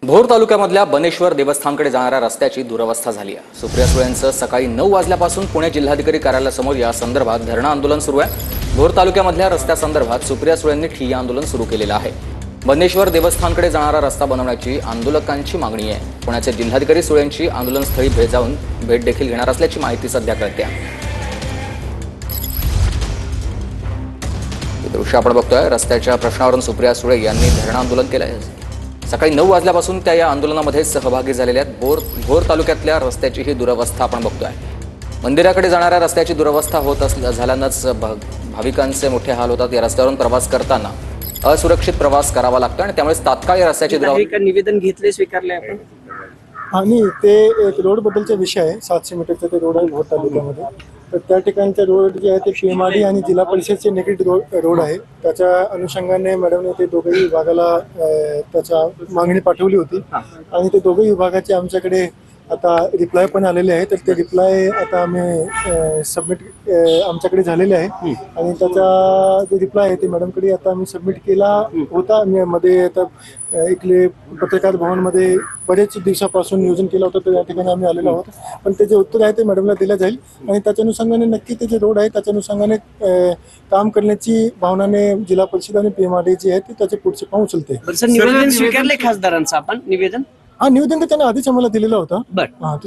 भोर तालुक्यामधल्या बनेश्वर देवस्थानकडे जाणाऱ्या रस्त्याची दुरवस्था झाली आहे। सुप्रिया सुळेंचं सकाळी 9 वाजल्यापासून पुणे जिल्हाधिकारी कार्यालयासमोर या संदर्भात धरणं आंदोलन सुरू आहे। भोर तालुक्यामधल्या रस्त्यासंदर्भात सुप्रिया सुळेंनी ठिय्या आंदोलन सुरू केलेलं आहे। बनेश्वर देवस्थानकडे जाणारा रस्ता बनवण्याची आंदोलकांची मागणी आहे। पुण्याचे जिल्हाधिकारी सुळेंची आंदोलनस्थळी जाऊन भेट देखील घेणार असल्याची माहिती सध्या कळते आहे। दृश्य आपण बघतोय, रस्त्याच्या प्रश्नावरून सुप्रिया सुळे यांनी धरणं आंदोलन केलं आहे। सकाळी 9 वाजल्यापासून त्या या आंदोलनामध्ये सहभागी झालेल्या आहेत। भोर तालुक्यातल्या रस्त्याची ही दुरवस्था आपण बघतोय। मंदिराकडे जाणाऱ्या रस्त्याची दुरवस्था होत झाल्यानंच भाविकांचे मोठे हाल होतात। या रस्त्यावरून प्रवास करताना असुरक्षित प्रवास करावा लागतो आणि त्यामुळे तात्काळ या रस्त्याची दुरवस्था निवेदन घेतले स्वीकारले आपण आणि ते एक रोड बद्दलचा विषय आहे। 700 मीटरचा ते रोड आहे भोर तालुक्यामध्ये। तर त्या ठिकाणचे रोड जे आहे ते पीएमआरडी आणि जिल्हा परिषदचे निगडीत रोड आहे। त्याच्या अनुषंगाने मॅडमने ते दोघेही विभागाला त्याच्या मागणी पाठवली होती आणि ते दोघेही विभागाचे आमच्याकडे आता रिप्लाय पण आलेले आहे। तर ते रिप्लाय आता आम्ही सबमिट आमच्याकडे झालेले आहे आणि त्याचा जे रिप्लाय आहे ते मॅडमकडे आता आम्ही सबमिट केला होता। मी मध्ये आता इथले पत्रकार भवनमध्ये बरेच दिवसापासून नियोजन केलं होतं, तर या ठिकाणी आम्ही आलेलो आहोत। पण ते जे उत्तर आहे ते मॅडमला दिलं जाईल आणि त्याच्या अनुषंगाने नक्की ते जे रोड आहे त्याच्या अनुषंगाने काम करण्याची भावनाने जिल्हा परिषद आणि पीएमआरडी जे आहे ते त्याचे पुढचे पाऊल उचलते। निवेदन स्वीकारले खासदारांचं आपण निवेदन निवेदन तर त्यांनी आधीच आम्हाला दिलेलं होतं। बरं.